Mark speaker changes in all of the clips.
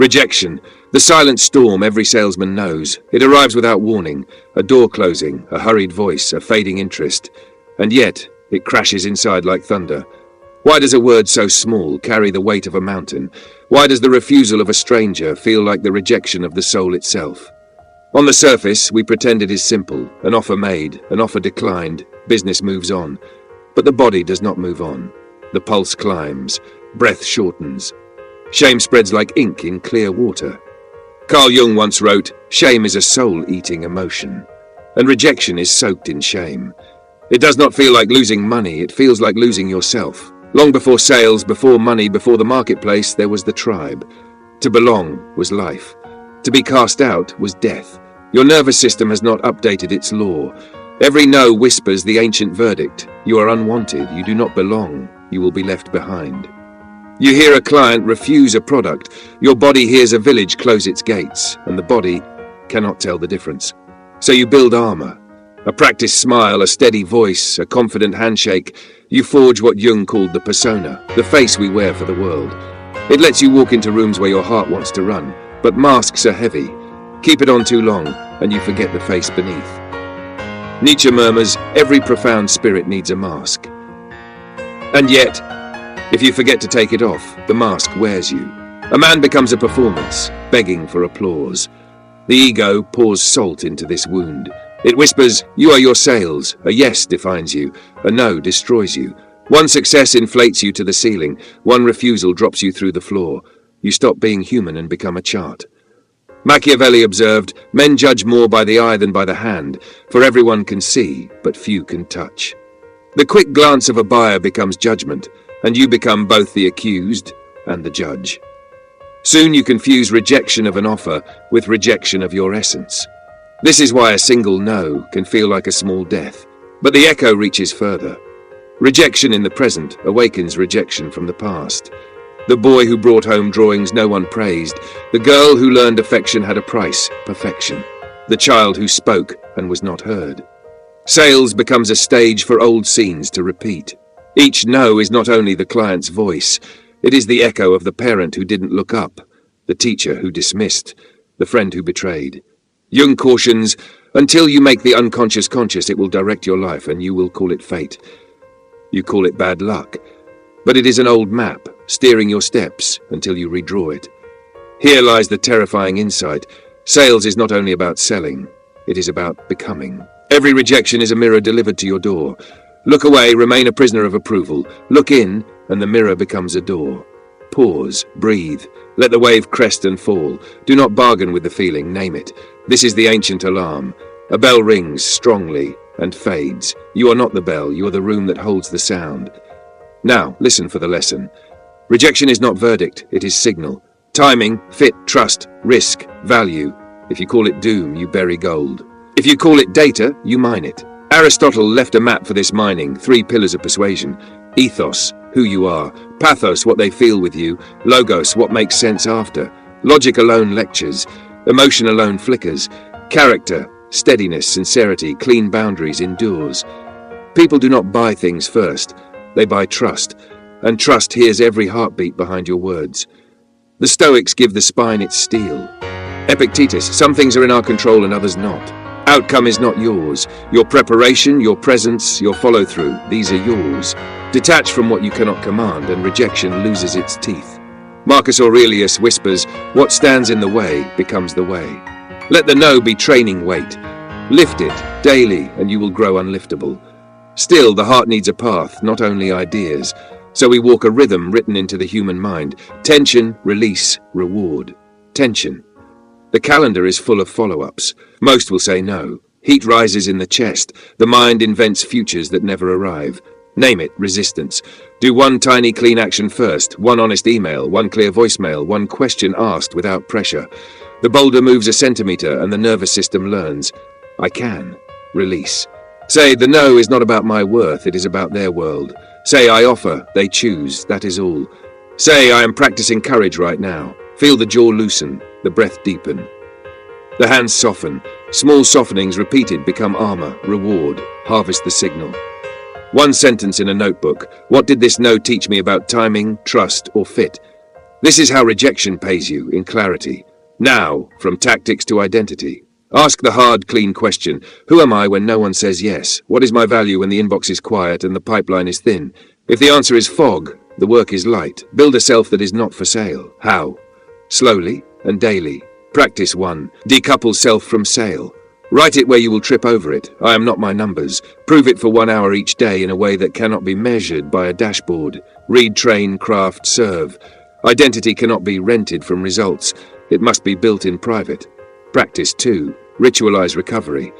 Speaker 1: Rejection, the silent storm every salesman knows. It arrives without warning, a door closing, a hurried voice, a fading interest. And yet, it crashes inside like thunder. Why does a word so small carry the weight of a mountain? Why does the refusal of a stranger feel like the rejection of the soul itself? On the surface, we pretend it is simple. An offer made, an offer declined, business moves on. But the body does not move on. The pulse climbs, breath shortens. Shame spreads like ink in clear water. Carl Jung once wrote, "Shame is a soul-eating emotion." And rejection is soaked in shame. It does not feel like losing money, it feels like losing yourself. Long before sales, before money, before the marketplace, there was the tribe. To belong was life. To be cast out was death. Your nervous system has not updated its law. Every no whispers the ancient verdict. You are unwanted, you do not belong, you will be left behind. You hear a client refuse a product. Your body hears a village close its gates, and the body cannot tell the difference. So you build armor. A practiced smile, a steady voice, a confident handshake. You forge what Jung called the persona, the face we wear for the world. It lets you walk into rooms where your heart wants to run, but masks are heavy. Keep it on too long, and you forget the face beneath. Nietzsche murmurs, every profound spirit needs a mask. And yet, if you forget to take it off, the mask wears you. A man becomes a performance, begging for applause. The ego pours salt into this wound. It whispers, you are your sales. A yes defines you. A no destroys you. One success inflates you to the ceiling. One refusal drops you through the floor. You stop being human and become a chart. Machiavelli observed, men judge more by the eye than by the hand, for everyone can see, but few can touch. The quick glance of a buyer becomes judgment, and you become both the accused and the judge. Soon you confuse rejection of an offer with rejection of your essence. This is why a single no can feel like a small death, but the echo reaches further. Rejection in the present awakens rejection from the past. The boy who brought home drawings no one praised. The girl who learned affection had a price, perfection. The child who spoke and was not heard. Sales becomes a stage for old scenes to repeat. Each no is not only the client's voice, it is the echo of the parent who didn't look up, the teacher who dismissed, the friend who betrayed. Jung cautions, until you make the unconscious conscious, it will direct your life and you will call it fate. You call it bad luck, but it is an old map, steering your steps until you redraw it. Here lies the terrifying insight. Sales is not only about selling, it is about becoming. Every rejection is a mirror delivered to your door. Look away, remain a prisoner of approval. Look in, and the mirror becomes a door. Pause, breathe, let the wave crest and fall. Do not bargain with the feeling, name it. This is the ancient alarm. A bell rings strongly and fades. You are not the bell, you are the room that holds the sound. Now, listen for the lesson. Rejection is not verdict, it is signal. Timing, fit, trust, risk, value. If you call it doom, you bury gold. If you call it data, you mine it. Aristotle left a map for this mining, 3 pillars of persuasion. Ethos, who you are. Pathos, what they feel with you. Logos, what makes sense after. Logic alone lectures. Emotion alone flickers. Character, steadiness, sincerity, clean boundaries, endures. People do not buy things first. They buy trust. And trust hears every heartbeat behind your words. The Stoics give the spine its steel. Epictetus, some things are in our control and others not. Outcome is not yours. Your preparation, your presence, your follow-through, these are yours. Detach from what you cannot command and rejection loses its teeth. Marcus Aurelius whispers, what stands in the way becomes the way. Let the no be training weight. Lift it daily and you will grow unliftable. Still, the heart needs a path, not only ideas. So we walk a rhythm written into the human mind. Tension, release, reward. Tension. The calendar is full of follow-ups. Most will say no. Heat rises in the chest. The mind invents futures that never arrive. Name it, resistance. Do one tiny clean action first. One honest email, one clear voicemail, one question asked without pressure. The boulder moves a centimeter and the nervous system learns. I can. Release. Say, the no is not about my worth, it is about their world. Say, I offer, they choose, that is all. Say, I am practicing courage right now. Feel the jaw loosen, the breath deepen. The hands soften. Small softenings repeated become armor, reward, harvest the signal. One sentence in a notebook. What did this no teach me about timing, trust, or fit? This is how rejection pays you in clarity. Now, from tactics to identity. Ask the hard, clean question. Who am I when no one says yes? What is my value when the inbox is quiet and the pipeline is thin? If the answer is fog, the work is light. Build a self that is not for sale. How? Slowly and daily. Practice 1. Decouple self from sale. Write it where you will trip over it. I am not my numbers. Prove it for 1 hour each day in a way that cannot be measured by a dashboard. Read, train, craft, serve. Identity cannot be rented from results. It must be built in private. Practice 2. Ritualize recovery.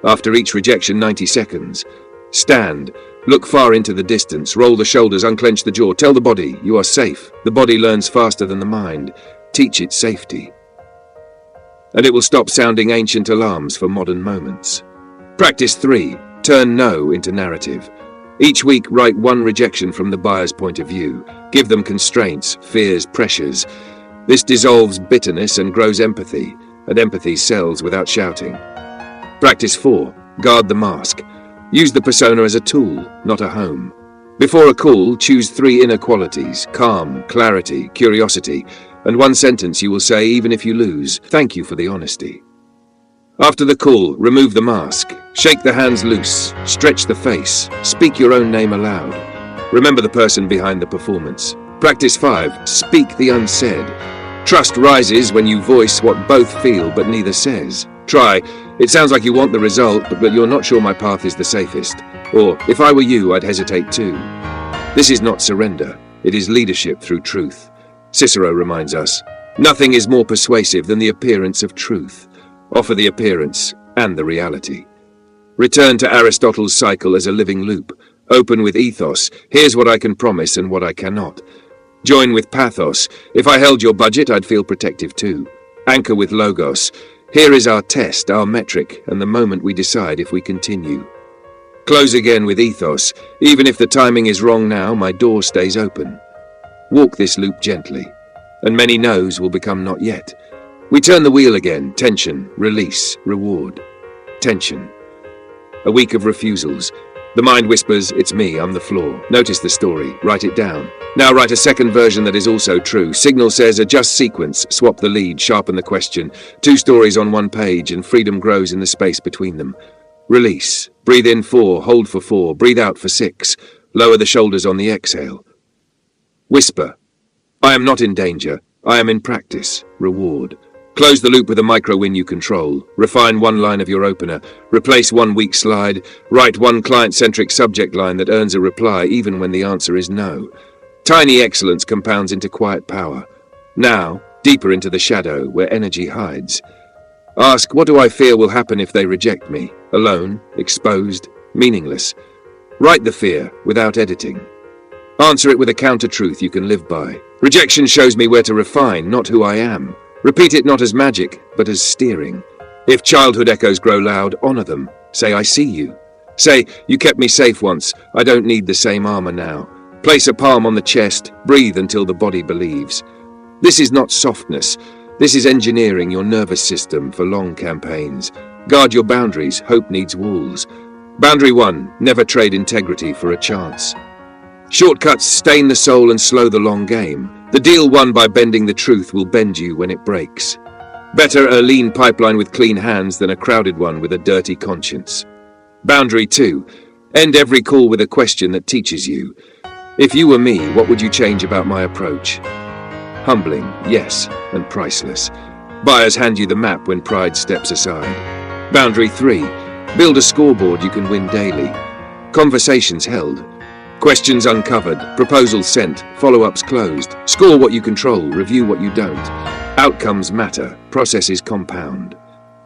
Speaker 1: After each rejection, 90 seconds. Stand. Look far into the distance. Roll the shoulders, unclench the jaw. Tell the body, you are safe. The body learns faster than the mind. Teach it safety. And it will stop sounding ancient alarms for modern moments. Practice 3. Turn no into narrative. Each week, write 1 rejection from the buyer's point of view. Give them constraints, fears, pressures. This dissolves bitterness and grows empathy, and empathy sells without shouting. Practice 4. Guard the mask. Use the persona as a tool, not a home. Before a call, choose 3 inner qualities: calm, clarity, curiosity, and 1 sentence you will say even if you lose: thank you for the honesty. After the call, remove the mask. Shake the hands loose. Stretch the face. Speak your own name aloud. Remember the person behind the performance. Practice 5. Speak the unsaid. Trust rises when you voice what both feel but neither says. Try, it sounds like you want the result, but you're not sure my path is the safest. Or, if I were you, I'd hesitate too. This is not surrender. It is leadership through truth. Cicero reminds us, nothing is more persuasive than the appearance of truth. Offer the appearance and the reality. Return to Aristotle's cycle as a living loop. Open with ethos. Here's what I can promise and what I cannot. Join with pathos. If I held your budget, I'd feel protective too. Anchor with logos. Here is our test, our metric, and the moment we decide if we continue. Close again with ethos. Even if the timing is wrong now, my door stays open. Walk this loop gently, and many no's will become not yet. We turn the wheel again. Tension, release, reward. Tension. A week of refusals. The mind whispers, it's me, I'm the flaw. Notice the story, write it down. Now write a second version that is also true. Signal says adjust sequence, swap the lead, sharpen the question. 2 stories on 1 page and freedom grows in the space between them. Release. Breathe in 4, hold for 4, breathe out for 6. Lower the shoulders on the exhale. Whisper. I am not in danger. I am in practice. Reward. Close the loop with a micro-win you control. Refine 1 line of your opener. Replace 1 weak slide. Write 1 client-centric subject line that earns a reply even when the answer is no. Tiny excellence compounds into quiet power. Now, deeper into the shadow where energy hides. Ask, what do I fear will happen if they reject me? Alone, exposed, meaningless. Write the fear without editing. Answer it with a counter-truth you can live by. Rejection shows me where to refine, not who I am. Repeat it not as magic, but as steering. If childhood echoes grow loud, honor them. Say, I see you. Say, you kept me safe once. I don't need the same armor now. Place a palm on the chest. Breathe until the body believes. This is not softness. This is engineering your nervous system for long campaigns. Guard your boundaries. Hope needs walls. Boundary 1. Never trade integrity for a chance. Shortcuts stain the soul and slow the long game. The deal won by bending the truth will bend you when it breaks. Better a lean pipeline with clean hands than a crowded one with a dirty conscience. Boundary 2. End every call with a question that teaches you. If you were me, what would you change about my approach? Humbling, yes, and priceless. Buyers hand you the map when pride steps aside. Boundary 3. Build a scoreboard you can win daily. Conversations held. Questions uncovered, proposals sent, follow-ups closed. Score what you control, review what you don't. Outcomes matter, processes compound.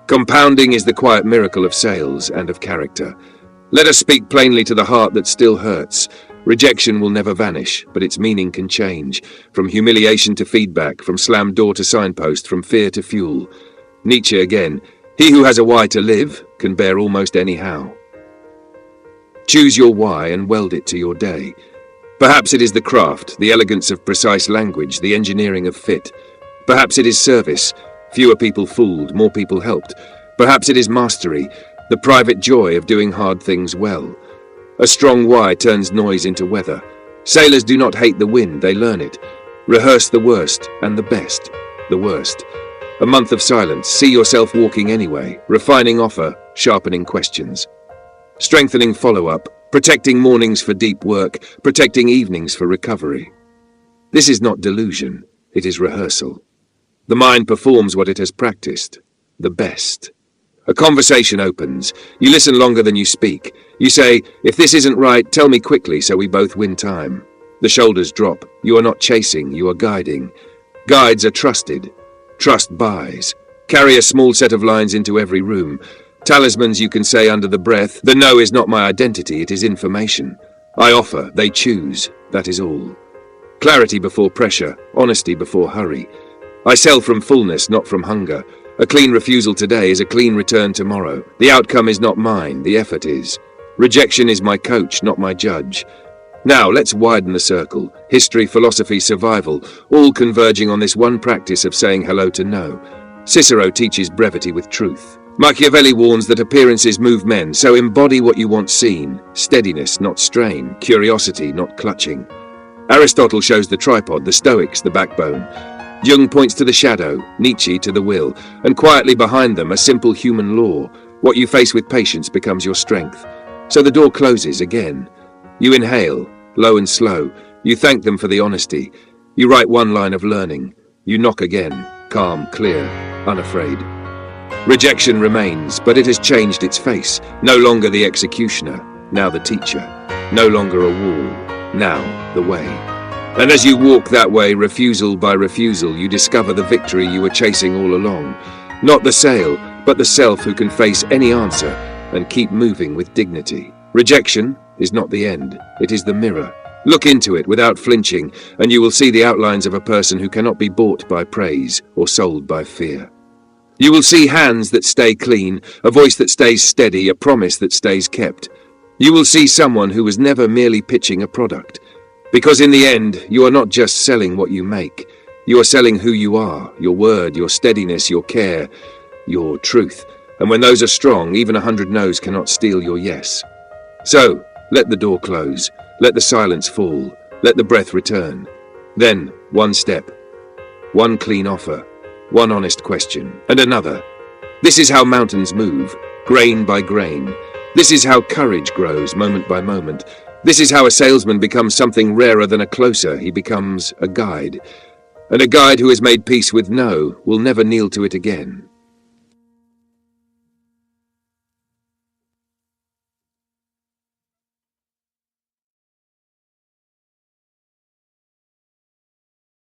Speaker 1: Compounding is the quiet miracle of sales and of character. Let us speak plainly to the heart that still hurts. Rejection will never vanish, but its meaning can change. From humiliation to feedback, from slammed door to signpost, from fear to fuel. Nietzsche again, he who has a why to live can bear almost any how. Choose your why and weld it to your day. Perhaps it is the craft, the elegance of precise language, the engineering of fit. Perhaps it is service, fewer people fooled, more people helped. Perhaps it is mastery, the private joy of doing hard things well. A strong why turns noise into weather. Sailors do not hate the wind, they learn it. Rehearse the worst and the best, the worst. A month of silence, see yourself walking anyway, refining offer, sharpening questions. Strengthening follow-up, protecting mornings for deep work, protecting evenings for recovery. This is not delusion, it is rehearsal. The mind performs what it has practiced, the best. A conversation opens. You listen longer than you speak. You say, if this isn't right, tell me quickly so we both win time. The shoulders drop. You are not chasing, you are guiding. Guides are trusted. Trust buys. Carry a small set of lines into every room. Talismans you can say under the breath, the no is not my identity, it is information. I offer, they choose, that is all. Clarity before pressure, honesty before hurry. I sell from fullness, not from hunger. A clean refusal today is a clean return tomorrow. The outcome is not mine, the effort is. Rejection is my coach, not my judge. Now, let's widen the circle. History, philosophy, survival, all converging on this one practice of saying hello to no. Cicero teaches brevity with truth. Machiavelli warns that appearances move men, so embody what you want seen. Steadiness, not strain. Curiosity, not clutching. Aristotle shows the tripod, the Stoics, the backbone. Jung points to the shadow, Nietzsche to the will, and quietly behind them a simple human law. What you face with patience becomes your strength. So the door closes again. You inhale, low and slow. You thank them for the honesty. You write one line of learning. You knock again, calm, clear, unafraid. Rejection remains, but it has changed its face. No longer the executioner, now the teacher. No longer a wall, now the way. And as you walk that way, refusal by refusal, you discover the victory you were chasing all along. Not the sale, but the self who can face any answer and keep moving with dignity. Rejection is not the end, it is the mirror. Look into it without flinching, and you will see the outlines of a person who cannot be bought by praise or sold by fear. You will see hands that stay clean, a voice that stays steady, a promise that stays kept. You will see someone who was never merely pitching a product. Because in the end, you are not just selling what you make. You are selling who you are, your word, your steadiness, your care, your truth. And when those are strong, even 100 no's cannot steal your yes. So, let the door close. Let the silence fall. Let the breath return. Then, one step. One clean offer. One honest question. And another. This is how mountains move, grain by grain. This is how courage grows, moment by moment. This is how a salesman becomes something rarer than a closer. He becomes a guide. And a guide who has made peace with no will never kneel to it again.